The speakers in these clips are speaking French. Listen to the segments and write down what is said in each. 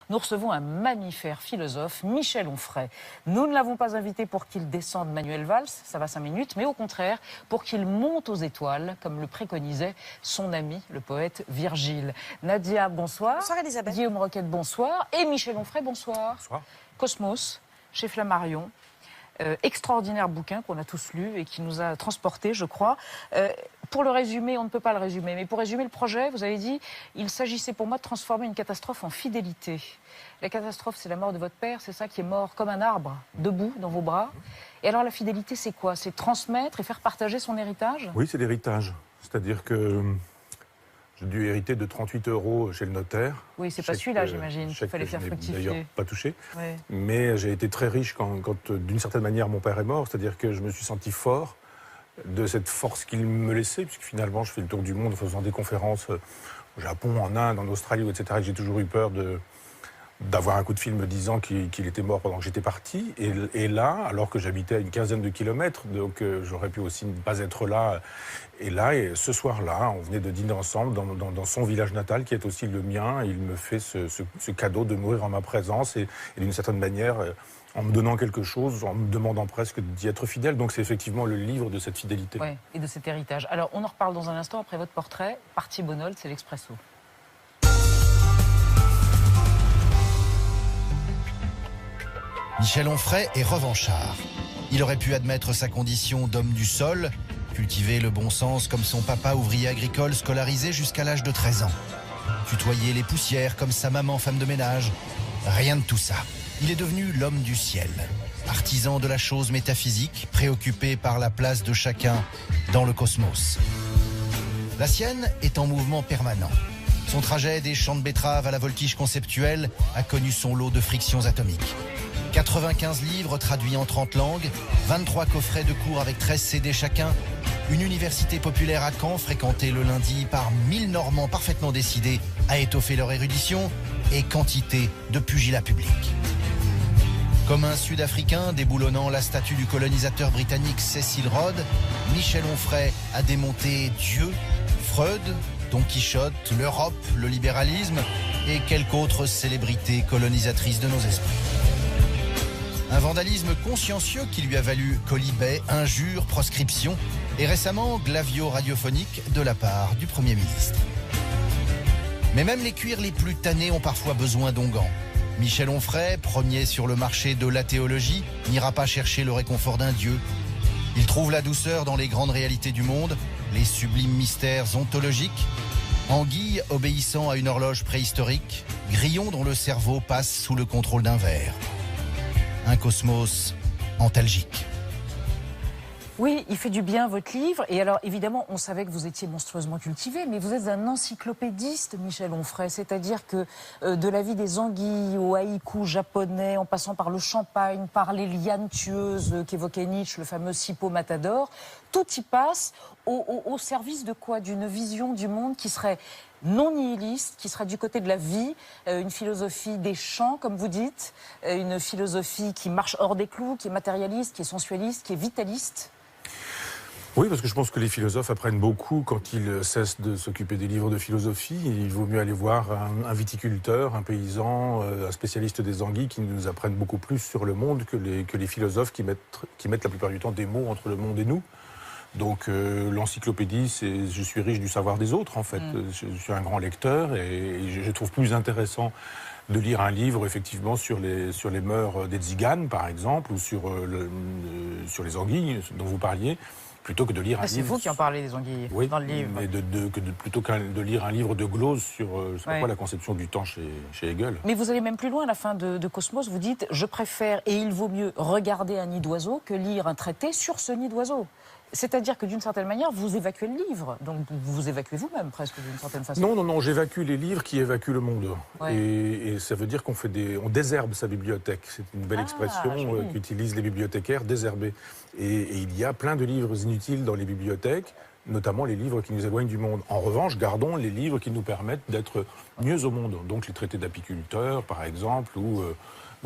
Nous recevons un mammifère philosophe, Michel Onfray. Nous ne l'avons pas invité pour qu'il descende Manuel Valls, ça va 5 minutes, mais au contraire, pour qu'il monte aux étoiles, comme le préconisait son ami, le poète Virgile. Nadia, bonsoir. Bonsoir Elisabeth. Guillaume Roquette, bonsoir. Et Michel Onfray, bonsoir. Bonsoir. Cosmos, chez Flammarion. Extraordinaire bouquin qu'on a tous lu et qui nous a transportés, je crois. Pour le résumer, on ne peut pas le résumer, mais pour résumer le projet, vous avez dit, il s'agissait pour moi de transformer une catastrophe en fidélité. La catastrophe, c'est la mort de votre père, c'est ça qui est mort comme un arbre, debout dans vos bras. Et alors la fidélité, c'est quoi? C'est transmettre et faire partager son héritage? Oui, c'est l'héritage. C'est-à-dire que j'ai dû hériter de 38 € chez le notaire. Oui, c'est pas celui-là, j'imagine, qu'il fallait faire fructifier. D'ailleurs, pas touché. Ouais. Mais j'ai été très riche quand d'une certaine manière, mon père est mort. C'est-à-dire que je me suis senti fort de cette force qu'il me laissait, puisque finalement, je fais le tour du monde en faisant des conférences au Japon, en Inde, en Australie, etc. Et j'ai toujours eu peur d'avoir un coup de fil me disant qu'il était mort pendant que j'étais parti. Et là, alors que j'habitais à une quinzaine de kilomètres, donc j'aurais pu aussi ne pas être là. Et là, et ce soir-là, on venait de dîner ensemble dans son village natal, qui est aussi le mien. Et il me fait ce cadeau de mourir en ma présence et d'une certaine manière, en me donnant quelque chose, en me demandant presque d'y être fidèle. Donc c'est effectivement le livre de cette fidélité. Oui, et de cet héritage. Alors, on en reparle dans un instant après votre portrait. Partie Bonol, c'est l'Expresso. Michel Onfray est revanchard. Il aurait pu admettre sa condition d'homme du sol, cultiver le bon sens comme son papa ouvrier agricole scolarisé jusqu'à l'âge de 13 ans. Tutoyer les poussières comme sa maman femme de ménage. Rien de tout ça. Il est devenu l'homme du ciel. Artisan de la chose métaphysique, préoccupé par la place de chacun dans le cosmos. La sienne est en mouvement permanent. Son trajet des champs de betteraves à la voltige conceptuelle a connu son lot de frictions atomiques. 95 livres traduits en 30 langues, 23 coffrets de cours avec 13 CD chacun, une université populaire à Caen fréquentée le lundi par 1000 Normands parfaitement décidés à étoffer leur érudition et quantité de pugilats publics. Comme un Sud-Africain déboulonnant la statue du colonisateur britannique Cecil Rhodes, Michel Onfray a démonté Dieu, Freud, Don Quichotte, l'Europe, le libéralisme et quelques autres célébrités colonisatrices de nos esprits. Un vandalisme consciencieux qui lui a valu quolibets, injures, proscriptions et récemment glavio radiophonique de la part du Premier ministre. Mais même les cuirs les plus tannés ont parfois besoin d'onguents. Michel Onfray, premier sur le marché de l'athéologie, n'ira pas chercher le réconfort d'un dieu. Il trouve la douceur dans les grandes réalités du monde, les sublimes mystères ontologiques, anguille obéissant à une horloge préhistorique, grillon dont le cerveau passe sous le contrôle d'un verre. Un cosmos antalgique. Oui, il fait du bien votre livre. Et alors, évidemment, on savait que vous étiez monstrueusement cultivé, mais vous êtes un encyclopédiste, Michel Onfray. C'est-à-dire que de la vie des anguilles au haïku japonais, en passant par le champagne, par les lianes tueuses qu'évoquait Nietzsche, le fameux Sippo Matador, tout y passe au service de quoi? D'une vision du monde qui serait non nihiliste, qui serait du côté de la vie, une philosophie des champs, comme vous dites, une philosophie qui marche hors des clous, qui est matérialiste, qui est sensualiste, qui est vitaliste. Oui, parce que je pense que les philosophes apprennent beaucoup quand ils cessent de s'occuper des livres de philosophie. Il vaut mieux aller voir un viticulteur, un paysan, un spécialiste des anguilles qui nous apprennent beaucoup plus sur le monde que les philosophes qui mettent la plupart du temps des mots entre le monde et nous. Donc l'encyclopédie, c'est je suis riche du savoir des autres en fait. Je suis un grand lecteur et je trouve plus intéressant de lire un livre effectivement sur les mœurs des tziganes par exemple ou sur les anguilles dont vous parliez, plutôt que de lire un livre. C'est vous qui en parlez des anguilles dans le livre. Mais plutôt que de lire un livre de glose sur quoi, la conception du temps chez Hegel. Mais vous allez même plus loin à la fin de Cosmos, vous dites « Je préfère et il vaut mieux regarder un nid d'oiseau que lire un traité sur ce nid d'oiseau ». C'est-à-dire que d'une certaine manière, vous évacuez le livre. Donc vous vous évacuez vous-même presque d'une certaine façon. Non, j'évacue les livres qui évacuent le monde. Ouais. Et ça veut dire on désherbe sa bibliothèque. C'est une belle expression qu'utilisent les bibliothécaires, désherber. Et il y a plein de livres inutiles dans les bibliothèques. notamment les livres qui nous éloignent du monde. En revanche, gardons les livres qui nous permettent d'être mieux au monde. Donc les traités d'apiculteurs, par exemple, ou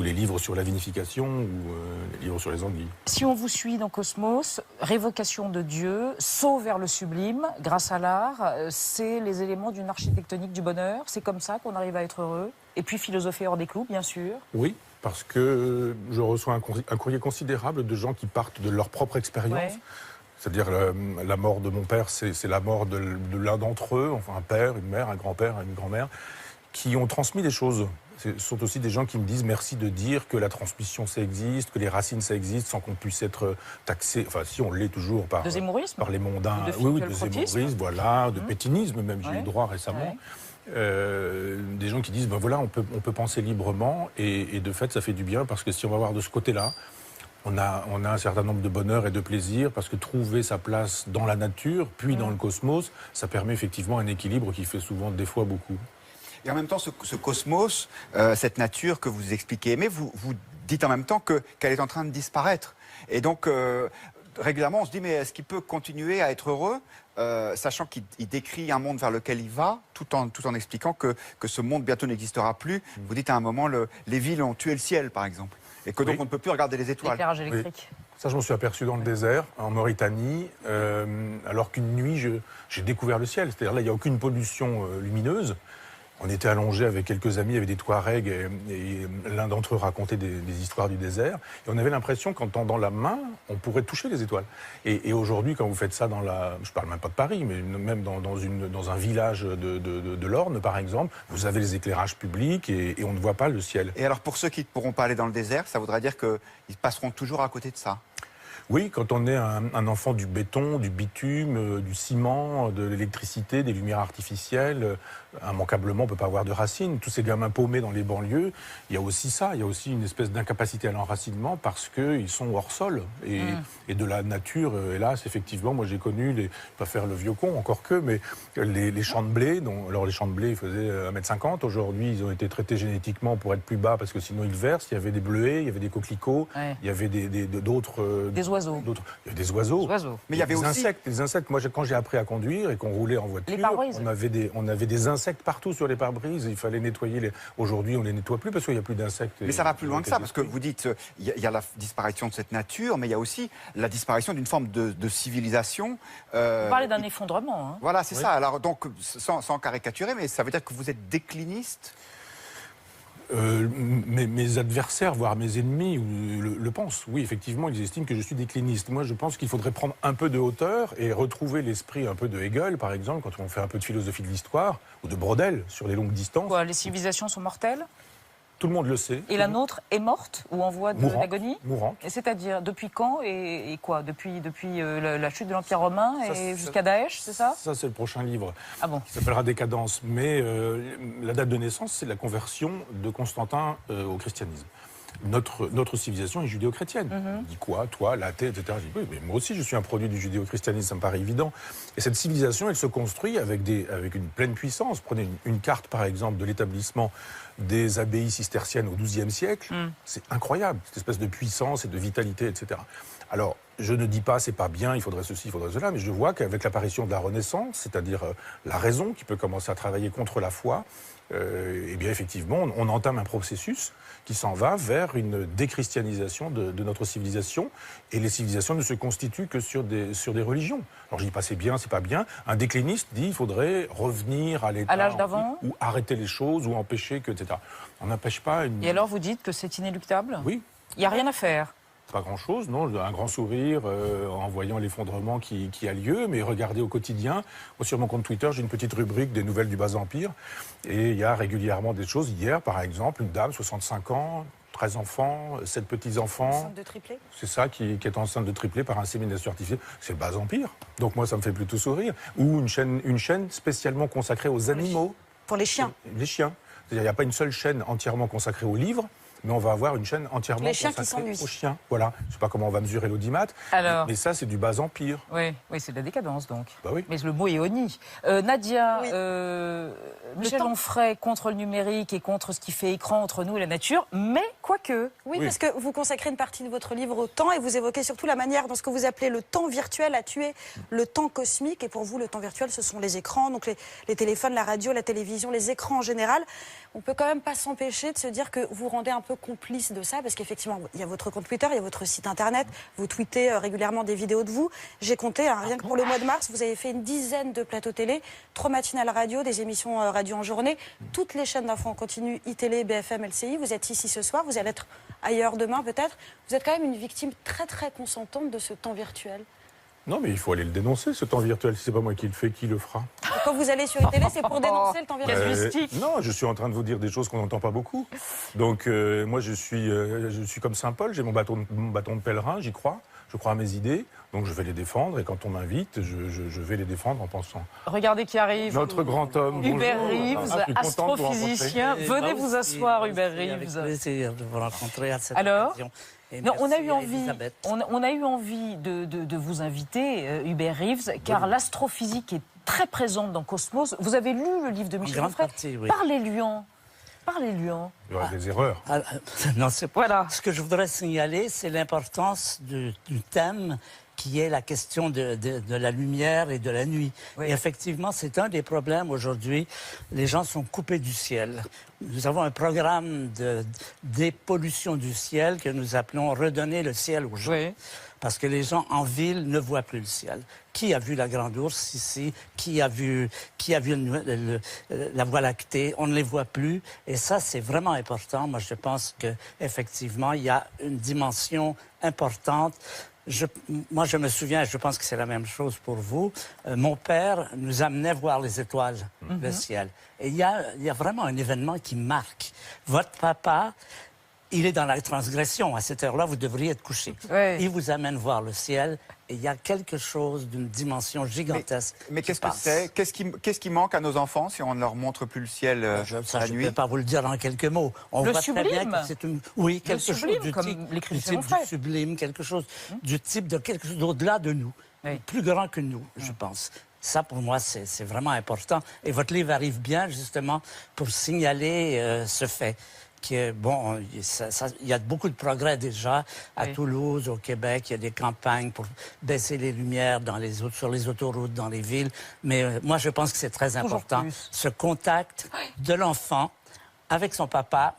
les livres sur la vinification, ou les livres sur les anguilles. Si on vous suit dans Cosmos, révocation de Dieu, saut vers le sublime, grâce à l'art, c'est les éléments d'une architectonique du bonheur. C'est comme ça qu'on arrive à être heureux. Et puis philosopher hors des clous, bien sûr. Oui, parce que je reçois un courrier considérable de gens qui partent de leur propre expérience. Ouais. C'est-à-dire la mort de mon père, c'est la mort de l'un d'entre eux, enfin un père, une mère, un grand-père, une grand-mère, qui ont transmis des choses. Ce sont aussi des gens qui me disent merci de dire que la transmission ça existe, que les racines ça existe, sans qu'on puisse être taxé, enfin si on l'est toujours par les mondains, de zémorisme, voilà, de pétinisme même, j'ai eu droit récemment. Des gens qui disent ben voilà, on peut penser librement et de fait ça fait du bien parce que si on va voir de ce côté-là, on a un certain nombre de bonheur et de plaisir parce que trouver sa place dans la nature puis dans le cosmos, ça permet effectivement un équilibre qui fait souvent des fois beaucoup. Et en même temps, ce cosmos, cette nature que vous expliquez aimer, vous dites en même temps qu'elle est en train de disparaître. Et donc, régulièrement, on se dit, mais est-ce qu'il peut continuer à être heureux, sachant qu'il décrit un monde vers lequel il va, tout en expliquant que ce monde bientôt n'existera plus. Vous dites à un moment, les villes ont tué le ciel, par exemple, et que donc on ne peut plus regarder les étoiles. L'éclairage électrique. Oui. Ça, je m'en suis aperçu dans le désert, en Mauritanie, alors qu'une nuit, j'ai découvert le ciel. C'est-à-dire là, il n'y a aucune pollution lumineuse. On était allongés avec quelques amis, avec des Touaregs, et l'un d'entre eux racontait des histoires du désert. Et on avait l'impression qu'en tendant la main, on pourrait toucher les étoiles. Et aujourd'hui, quand vous faites ça je parle même pas de Paris, mais même dans un village de l'Orne, par exemple, vous avez les éclairages publics et on ne voit pas le ciel. Et alors, pour ceux qui ne pourront pas aller dans le désert, ça voudrait dire qu'ils passeront toujours à côté de ça? Oui, quand on est un enfant du béton, du bitume, du ciment, de l'électricité, des lumières artificielles, immanquablement, on ne peut pas avoir de racines. Tous ces gamins paumés dans les banlieues, il y a aussi ça. Il y a aussi une espèce d'incapacité à l'enracinement parce qu'ils sont hors sol. Et de la nature, hélas, effectivement, moi j'ai connu, pas faire le vieux con, encore que, mais les champs de blé. Alors les champs de blé, ils faisaient 1,50 m. Aujourd'hui, ils ont été traités génétiquement pour être plus bas parce que sinon ils versent. Il y avait des bleuets, il y avait des coquelicots, il y avait d'autres... Des oiseaux. Il y a des oiseaux. Mais il y avait aussi des insectes. Moi, quand j'ai appris à conduire et qu'on roulait en voiture, on avait des insectes partout sur les pare-brises. Il fallait nettoyer. Aujourd'hui, on les nettoie plus parce qu'il n'y a plus d'insectes. Mais ça va plus loin que ça, parce que vous dites il y a la disparition de cette nature, mais il y a aussi la disparition d'une forme de civilisation. Vous parlez d'un effondrement. Hein. Voilà, c'est ça. Alors donc, sans caricaturer, mais ça veut dire que vous êtes décliniste. Mes adversaires, voire mes ennemis, le pensent. Oui, effectivement, ils estiment que je suis décliniste. Moi, je pense qu'il faudrait prendre un peu de hauteur et retrouver l'esprit un peu de Hegel, par exemple, quand on fait un peu de philosophie de l'histoire, ou de Brodel, sur les longues distances. Quoi, les civilisations sont mortelles? Tout le monde le sait. Et la nôtre est morte ou en voie d'agonie? Mourante. Et c'est-à-dire, depuis quand et quoi? Depuis la chute de l'Empire romain et jusqu'à Daesh, c'est ça? Ça, c'est le prochain livre, qui s'appellera Décadence. Mais la date de naissance, c'est la conversion de Constantin au christianisme. Notre civilisation est judéo-chrétienne. On dit quoi, toi, l'athée, etc. Je dis, oui, mais moi aussi, je suis un produit du judéo-christianisme, ça me paraît évident. Et cette civilisation, elle se construit avec une pleine puissance. Prenez une carte, par exemple, de l'établissement des abbayes cisterciennes au XIIe siècle. C'est incroyable, cette espèce de puissance et de vitalité, etc. Alors, je ne dis pas c'est pas bien, il faudrait ceci, il faudrait cela, mais je vois qu'avec l'apparition de la Renaissance, c'est-à-dire la raison qui peut commencer à travailler contre la foi, eh bien effectivement, on entame un processus qui s'en va vers une déchristianisation de notre civilisation, et les civilisations ne se constituent que sur des religions. Alors je dis pas c'est bien, c'est pas bien. Un décliniste dit il faudrait revenir à l'état, à l'âge d'avant, ou arrêter les choses, ou empêcher que, etc. On n'empêche pas une... Et alors vous dites que c'est inéluctable? Oui. Il n'y a rien à faire? Pas grand-chose, non. Un grand sourire en voyant l'effondrement qui a lieu, mais regardez au quotidien. Moi, sur mon compte Twitter, j'ai une petite rubrique des nouvelles du Bas-Empire, et il y a régulièrement des choses. Hier, par exemple, une dame, 65 ans, 13 enfants, 7 petits-enfants. Enceinte de triplé? C'est ça, qui est enceinte de triplé par insémination artificielle. C'est le Bas-Empire. Donc moi, ça me fait plutôt sourire. Ou une chaîne spécialement consacrée aux animaux. Pour les chiens. Les chiens. C'est-à-dire, il n'y a pas une seule chaîne entièrement consacrée aux livres, mais on va avoir une chaîne entièrement consacrée aux chiens. Voilà. Je ne sais pas comment on va mesurer l'audimat, mais ça, c'est du Bas-Empire. Oui, c'est de la décadence, donc. Bah oui. Mais le mot est honni. Nadia, Oui. Michel Onfray contre le numérique et contre ce qui fait écran entre nous et la nature, mais Quoique. Oui, parce que vous consacrez une partie de votre livre au temps et vous évoquez surtout la manière dont ce que vous appelez le temps virtuel a tué le temps cosmique. Et pour vous, le temps virtuel, ce sont les écrans, donc les téléphones, la radio, la télévision, les écrans en général. On peut quand même pas s'empêcher de se dire que vous rendez un peu complice de ça, parce qu'effectivement, il y a votre compte Twitter, il y a votre site internet, vous tweetez régulièrement des vidéos de vous. J'ai compté, rien que pour le mois de mars, vous avez fait une dizaine de plateaux télé, 3 matinales radio, des émissions radio en journée, toutes les chaînes d'infos en continu, iTélé, BFM, LCI. Vous êtes ici ce soir, vous allez être ailleurs demain peut-être. Vous êtes quand même une victime très très consentante de ce temps virtuel. Non, mais il faut aller le dénoncer, ce temps virtuel. Si c'est pas moi qui le fais, qui le fera? Et quand vous allez sur iTélé, c'est pour dénoncer le temps virtuel. Non, je suis en train de vous dire des choses qu'on n'entend pas beaucoup. Donc, moi, je suis comme Saint Paul, j'ai mon bâton de pèlerin, j'y crois. Je crois à mes idées, donc je vais les défendre. Et quand on m'invite, je vais les défendre en pensant. Regardez qui arrive. Notre grand homme. Hubert bonjour. Reeves, Je suis content de vous astrophysicien. Venez vous asseoir, Hubert Reeves. Avec plaisir de vous rencontrer à cette Alors occasion. Et non, on a eu merci à envie, Elisabeth. on a eu envie de vous inviter, Hubert Reeves, car l'astrophysique est très présente dans Cosmos. Vous avez lu le livre de Michel grande Onfray. partie, oui. Parlez-lui en. Parlez-lui-en. Il y aura des erreurs. Non, c'est Voilà. Ce que je voudrais signaler, c'est l'importance du thème qui est la question de la lumière et de la nuit. Oui. Et effectivement, c'est un des problèmes aujourd'hui. Les gens sont coupés du ciel. Nous avons un programme de dépollution du ciel que nous appelons « Redonner le ciel aux gens Oui. ». Parce que les gens en ville ne voient plus le ciel. Qui a vu la Grande Ourse ici? Qui a vu la Voie lactée? On ne les voit plus. Et ça, c'est vraiment important. Moi, je pense qu'effectivement, il y a une dimension importante. Moi, je me souviens, je pense que c'est la même chose pour vous, mon père nous amenait voir les étoiles, le ciel. Et il y a vraiment un événement qui marque. Votre papa, il est dans la transgression. À cette heure-là, vous devriez être couché. Ouais. Il vous amène voir le ciel et il y a quelque chose d'une dimension gigantesque. Mais qui qu'est-ce que passe. c'est? Qu'est-ce qui manque à nos enfants si on ne leur montre plus le ciel Ça, la je ne nuit? peux pas vous le dire en quelques mots. On Le voit très bien sublime. que c'est une... Oui, quelque chose sublime, du comme type, l'écrit du Michel type Onfray. du sublime, quelque chose du type de quelque chose d'au-delà de nous, Oui. plus grand que nous, je pense. Ça, pour moi, c'est vraiment important. Et votre livre arrive bien, justement, pour signaler ce fait. Que, bon, il y a beaucoup de progrès déjà à Oui. Toulouse, au Québec. Il y a des campagnes pour baisser les lumières sur les autoroutes, dans les villes. Mais moi, je pense que c'est très Toujours important. plus. Ce contact de l'enfant avec son papa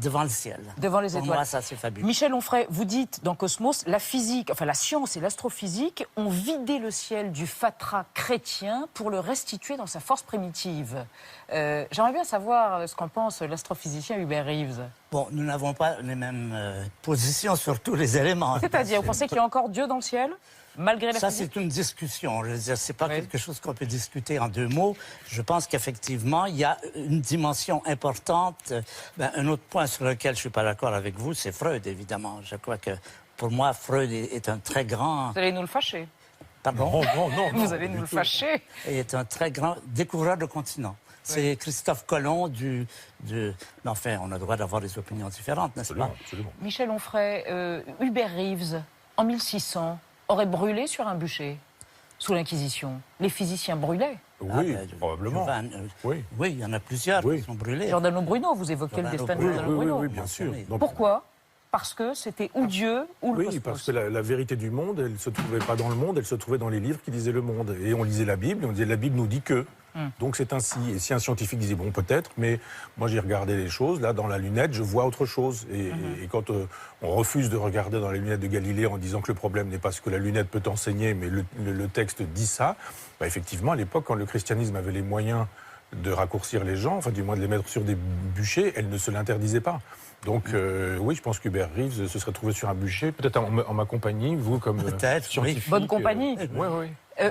devant le ciel. Devant les Pour étoiles. moi, ça, c'est fabuleux. Michel Onfray, vous dites dans Cosmos, la physique, enfin la science et l'astrophysique ont vidé le ciel du fatras chrétien pour le restituer dans sa force primitive. J'aimerais bien savoir ce qu'en pense l'astrophysicien Hubert Reeves. Bon, nous n'avons pas les mêmes positions sur tous les éléments. C'est-à-dire, vous pensez qu'il y a encore Dieu dans le ciel, malgré la Ça, physique? c'est une discussion. Je veux dire, c'est pas Oui. quelque chose qu'on peut discuter en 2 mots. Je pense qu'effectivement, il y a une dimension importante. Un autre point sur lequel je suis pas d'accord avec vous, c'est Freud, évidemment. Je crois que, pour moi, Freud est un très grand... Vous allez nous le fâcher. Pardon? Non. Vous allez nous le fâcher. Est un très grand découvreur de continents. C'est Christophe Colomb mais enfin, on a le droit d'avoir des opinions différentes, n'est-ce pas? Absolument. Michel Onfray, Hubert Reeves, en 1600, aurait brûlé sur un bûcher, sous l'Inquisition. Les physiciens brûlaient. Oui, probablement. Oui. Oui, il y en a plusieurs Oui. qui sont brûlés. Giordano Bruno, vous évoquez le Giordano destin de Bruno. Giordano Bruno. Oui, bien sûr. Donc, Pourquoi? Parce que c'était ou Dieu ou le oui, cosmos. parce que la vérité du monde, elle ne se trouvait pas dans le monde, elle se trouvait dans les livres qui disaient le monde. Et on lisait la Bible, et on disait la Bible nous dit que. Donc c'est ainsi. Et si un scientifique disait bon, peut-être, mais moi j'ai regardé les choses, là dans la lunette, je vois autre chose. Et quand on refuse de regarder dans la lunette de Galilée en disant que le problème n'est pas ce que la lunette peut enseigner, mais le texte dit ça, bah, effectivement à l'époque, quand le christianisme avait les moyens de raccourcir les gens, enfin du moins de les mettre sur des bûchers, elle ne se l'interdisait pas. Donc oui, je pense qu'Hubert Reeves se serait trouvé sur un bûcher, peut-être en ma compagnie, vous comme Peut-être, scientifique. Bonne compagnie. Oui.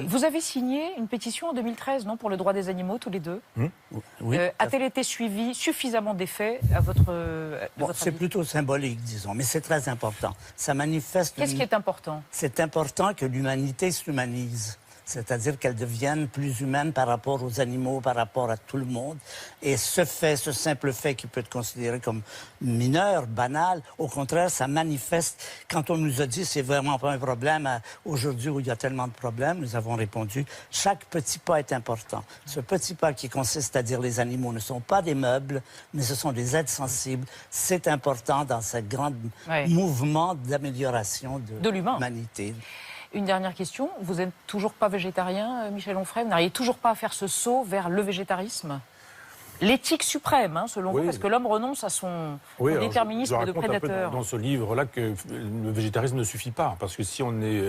Vous avez signé une pétition en 2013, non, pour le droit des animaux, tous les deux. Oui. A-t-elle été suivie suffisamment d'effets à votre, Bon, votre c'est avis? plutôt symbolique, disons, mais c'est très important. Ça manifeste... Qu'est-ce qui est important? C'est important que l'humanité s'humanise. c'est-à-dire qu'elles deviennent plus humaines par rapport aux animaux, par rapport à tout le monde. Et ce simple fait qui peut être considéré comme mineur, banal, au contraire, ça manifeste. Quand on nous a dit c'est vraiment pas un problème, aujourd'hui où il y a tellement de problèmes, nous avons répondu, chaque petit pas est important. Ce petit pas qui consiste à dire les animaux ne sont pas des meubles, mais ce sont des êtres sensibles, c'est important dans ce grand mouvement d'amélioration de l'humanité. Une dernière question, vous n'êtes toujours pas végétarien, Michel Onfray? Vous n'arrivez toujours pas à faire ce saut vers le végétarisme? L'éthique suprême, selon vous, parce que l'homme renonce à son déterminisme de prédateur. Dans ce livre-là que le végétarisme ne suffit pas, parce que si on est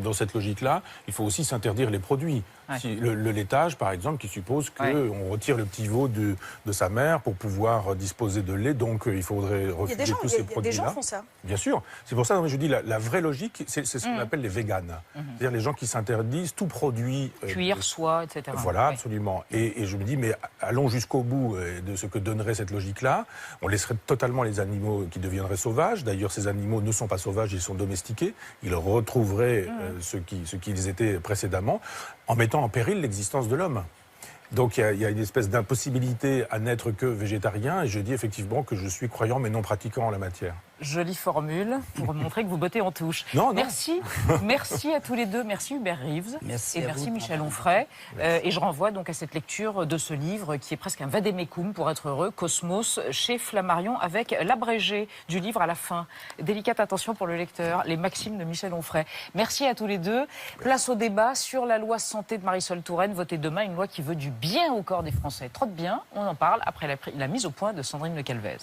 dans cette logique-là, il faut aussi s'interdire les produits. Le laitage, par exemple, qui suppose qu'on retire le petit veau de sa mère pour pouvoir disposer de lait, donc il faudrait refuser tous ces produits-là. Des gens font ça. Bien sûr. C'est pour ça que je dis la vraie logique, c'est ce qu'on appelle les véganes. C'est-à-dire les gens qui s'interdisent tout produit... cuir, soie, etc. Voilà, absolument. Et je me dis, mais allons jusqu'au bout de ce que donnerait cette logique-là. On laisserait totalement les animaux qui deviendraient sauvages. D'ailleurs, ces animaux ne sont pas sauvages, ils sont domestiqués. Ils retrouveraient ce qu'ils étaient précédemment, en mettant en péril l'existence de l'homme. Donc il y a une espèce d'impossibilité à n'être que végétarien, et je dis effectivement que je suis croyant mais non pratiquant en la matière. Jolie formule pour montrer que vous bottez en touche. Merci à tous les deux, merci Hubert Reeves et merci Michel Onfray. Et je renvoie donc à cette lecture de ce livre qui est presque un vadémécum pour être heureux, Cosmos, chez Flammarion, avec l'abrégé du livre à la fin. Délicate attention pour le lecteur, les maximes de Michel Onfray. Merci à tous les deux. Place au débat sur la loi santé de Marisol Touraine, votée demain, une loi qui veut du bien au corps des Français. Trop de bien, on en parle après la mise au point de Sandrine Le Calvez.